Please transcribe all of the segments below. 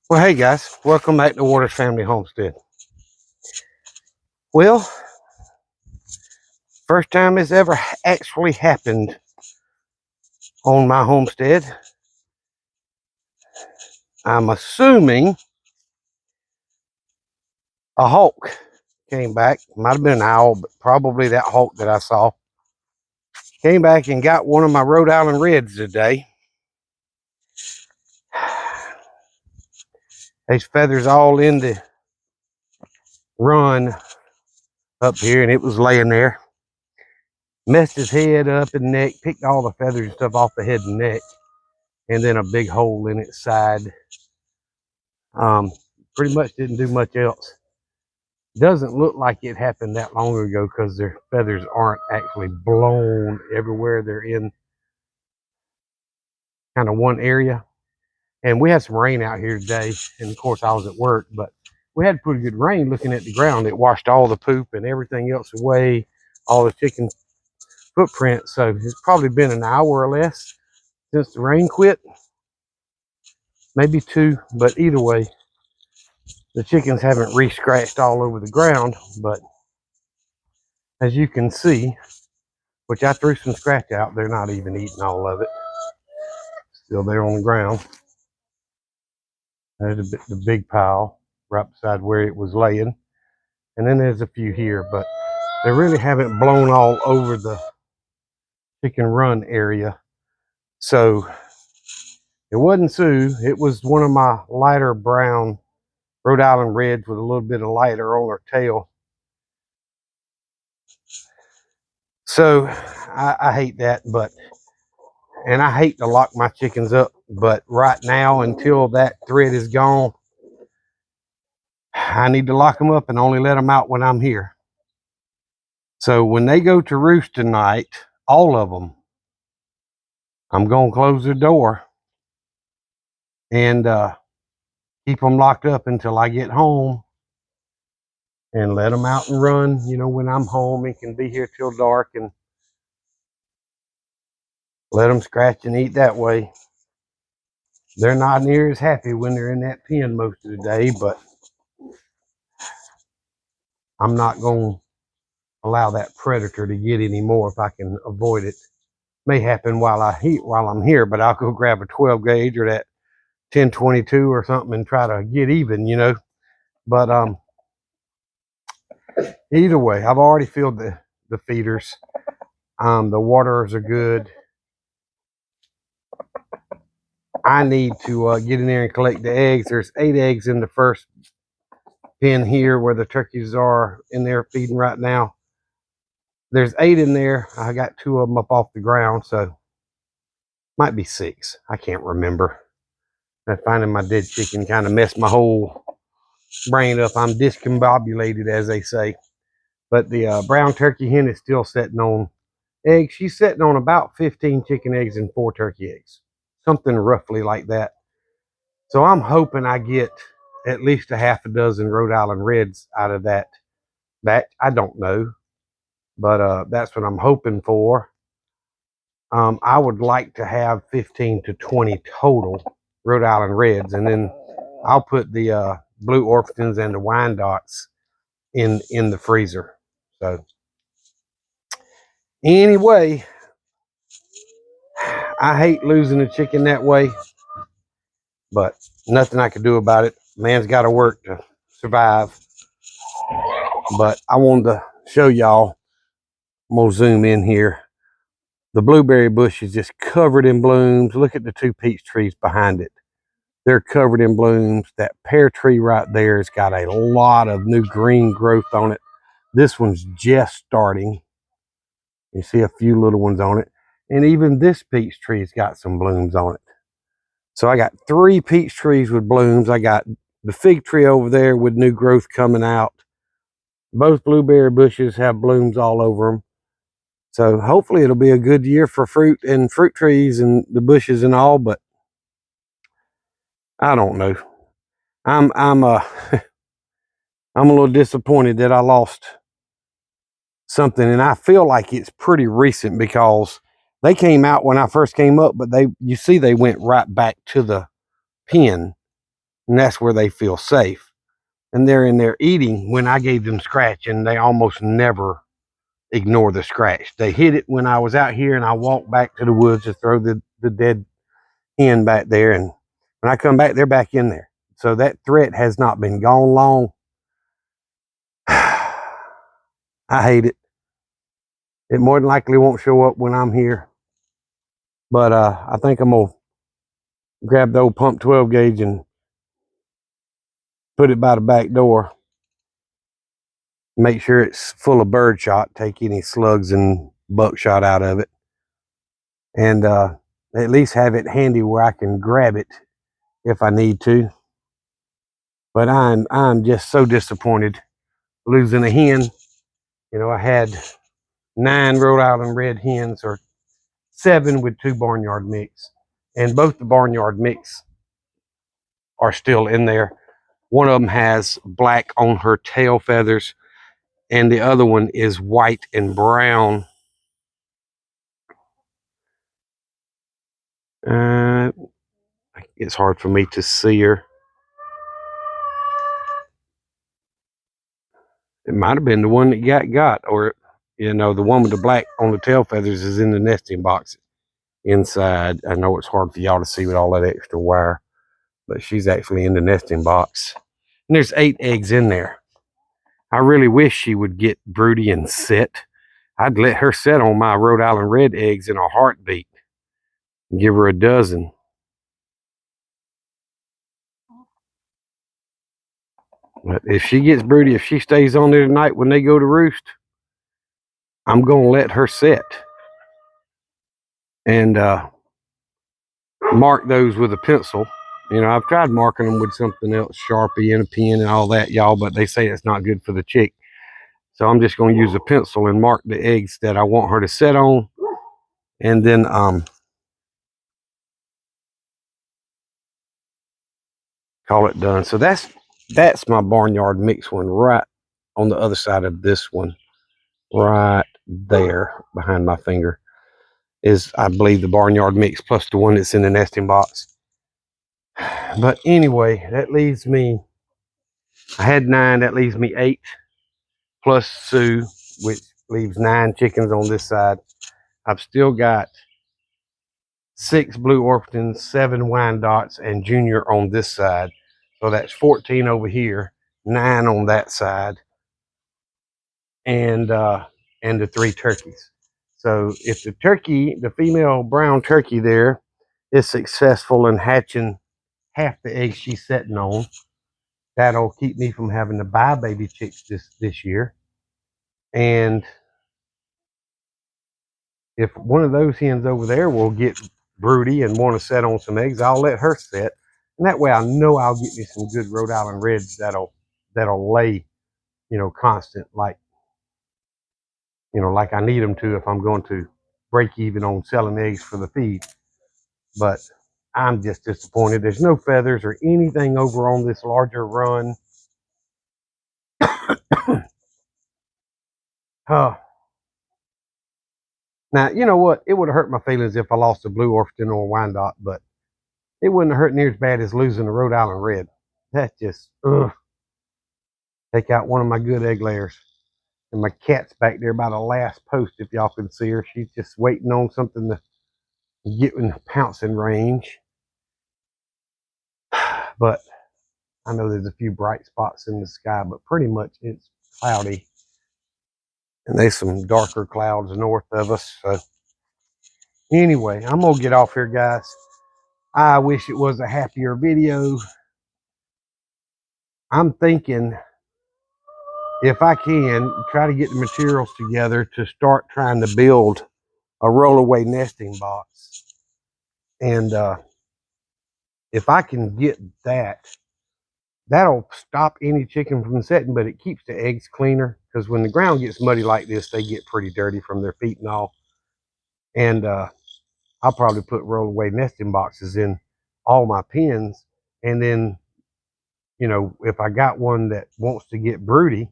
Well, hey guys, welcome back to Waters Family Homestead. Well, first time it's ever actually happened on my homestead. I'm assuming a hawk came back. Might have been an owl, but probably that hawk that I saw. Came back and got one of my Rhode Island Reds today. These feathers all in the run up here, and it was laying there. Messed his head up and neck, picked all the feathers and stuff off the head and neck, and then a big hole in its side. Pretty much didn't do much else. Doesn't look like it happened that long ago because their feathers aren't actually blown everywhere. They're in kind of one area. And we had some rain out here today. And of course, I was at work, but we had pretty good rain. Looking at the ground, it washed all the poop and everything else away, all the chicken footprints. So it's probably been an hour or less since the rain quit, maybe two, but either way, the chickens haven't re-scratched all over the ground. But as you can see, which I threw some scratch out, they're not even eating all of it. Still there on the ground. There's the big pile right beside where it was laying. And then there's a few here, but they really haven't blown all over the chicken run area. So it wasn't Sue. It was one of my lighter brown Rhode Island Reds with a little bit of lighter on her tail. So I hate that, and I hate to lock my chickens up, but right now, until that thread is gone, I need to lock them up and only let them out when I'm here. So when they go to roost tonight, all of them, I'm going to close the door and keep them locked up until I get home and let them out and run, when I'm home and can be here till dark, and let them scratch and eat that way. They're not near as happy when they're in that pen most of the day, but I'm not going to allow that predator to get any more if I can avoid it. May happen while I'm here, but I'll go grab a 12 gauge or that 1022 or something and try to get even. But either way, I've already filled the feeders. The waters are good. I need to get in there and collect the eggs. There's 8 eggs in the first pen here where the turkeys are in there feeding right now. There's 8 in there. I got 2 of them up off the ground, so might be 6. I can't remember. That finding my dead chicken kind of messed my whole brain up. I'm discombobulated, as they say. But the brown turkey hen is still sitting on eggs. She's sitting on about 15 chicken eggs and 4 turkey eggs, something roughly like that. So I'm hoping I get at least a half a dozen Rhode Island Reds out of that batch. I don't know, but that's what I'm hoping for. I would like to have 15 to 20 total Rhode Island Reds, and then I'll put the Blue Orpingtons and the Wyandottes in the freezer. So anyway, I hate losing a chicken that way, but nothing I can do about it. Man's got to work to survive. But I wanted to show y'all. I'm gonna zoom in here. The blueberry bush is just covered in blooms. Look at the 2 peach trees behind it. They're covered in blooms. That pear tree right there has got a lot of new green growth on it. This one's just starting. You see a few little ones on it. And even this peach tree's got some blooms on it. So I got 3 peach trees with blooms. I got the fig tree over there with new growth coming out. Both blueberry bushes have blooms all over them. So hopefully it'll be a good year for fruit and fruit trees and the bushes and all, but I don't know. I'm I'm a little disappointed that I lost something, and I feel like it's pretty recent because they came out when I first came up, but you see they went right back to the pen. and that's where they feel safe. And they're in there eating when I gave them scratch, and they almost never ignore the scratch. They hit it when I was out here, and I walked back to the woods to throw the dead hen back there, and when I come back, they're back in there. So that threat has not been gone long. I hate it. It more than likely won't show up when I'm here, but I think I'm gonna grab the old pump 12 gauge and put it by the back door. Make sure it's full of bird shot, take any slugs and buckshot out of it, and at least have it handy where I can grab it if I need to. But I'm just so disappointed losing a hen. You know, I had 9 Rhode Island red hens, or 7 with 2 barnyard mix, and both the barnyard mix are still in there. One of them has black on her tail feathers, and the other one is white and brown. It's hard for me to see her. It might have been the one that got, or you know, the one with the black on the tail feathers is in the nesting box inside. I know it's hard for y'all to see with all that extra wire, but she's actually in the nesting box. And there's 8 eggs in there. I really wish she would get broody and sit. I'd let her sit on my Rhode Island red eggs in a heartbeat and give her a dozen. But if she gets broody, if she stays on there tonight when they go to roost, I'm going to let her sit and mark those with a pencil. You know, I've tried marking them with something else, Sharpie and a pen and all that, y'all, but they say it's not good for the chick. So I'm just going to use a pencil and mark the eggs that I want her to sit on, and then call it done. So that's my barnyard mix one right on the other side of this one, right there behind my finger is, I believe, the barnyard mix plus the one that's in the nesting box. But anyway, that leaves me, I had 9, that leaves me 8 plus Sue, which leaves 9 chickens on this side. I've still got 6 blue Orpingtons, 7 Wyandottes, and Junior on this side. So that's 14 over here, 9 on that side, and the 3 turkeys. So if the turkey, the female brown turkey there, is successful in hatching half the eggs she's sitting on, that'll keep me from having to buy baby chicks this year. And if one of those hens over there will get broody and want to set on some eggs, I'll let her set. And that way I know I'll get me some good Rhode Island Reds that'll lay, you know, constant, like, you know, like I need them to if I'm going to break even on selling eggs for the feed. But I'm just disappointed. There's no feathers or anything over on this larger run. Now, you know what? It would have hurt my feelings if I lost a blue Orpington or a Wyandotte, but it wouldn't have hurt near as bad as losing a Rhode Island Red. That's just, ugh. Take out one of my good egg layers. And my cat's back there by the last post, if y'all can see her. She's just waiting on something to get in pouncing range. But I know there's a few bright spots in the sky, but pretty much it's cloudy. And there's some darker clouds north of us. So anyway, I'm going to get off here, guys. I wish it was a happier video. I'm thinking, if I can, try to get the materials together to start trying to build a rollaway nesting box. And if I can get that, that'll stop any chicken from setting, but it keeps the eggs cleaner, because when the ground gets muddy like this, they get pretty dirty from their feet and all. And I'll probably put rollaway nesting boxes in all my pens. And then, you know, if I got one that wants to get broody,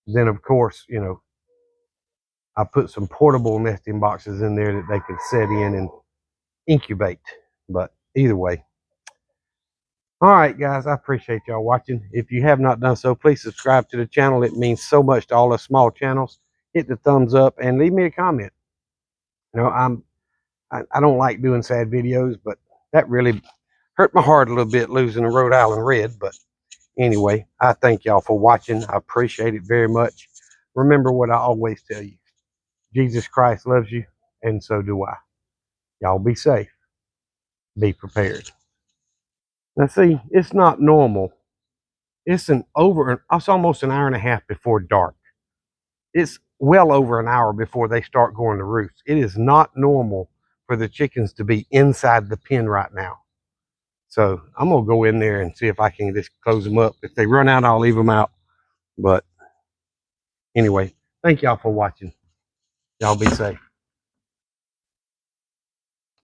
then of course, you know, I put some portable nesting boxes in there that they can set in and incubate. But either way, All right, guys, I appreciate y'all watching. If you have not done so, please subscribe to the channel. It means so much to all the small channels. Hit the thumbs up and leave me a comment. You know, I don't like doing sad videos, but that really hurt my heart a little bit losing a Rhode Island Red. But anyway, I thank y'all for watching. I appreciate it very much. Remember what I always tell you. Jesus Christ loves you, and so do I. Y'all be safe. Be prepared. Now, see, it's not normal. It's it's almost an hour and a half before dark. It's well over an hour before they start going to roost. It is not normal for the chickens to be inside the pen right now. So I'm going to go in there and see if I can just close them up. If they run out, I'll leave them out. But anyway, thank y'all for watching. Y'all be safe.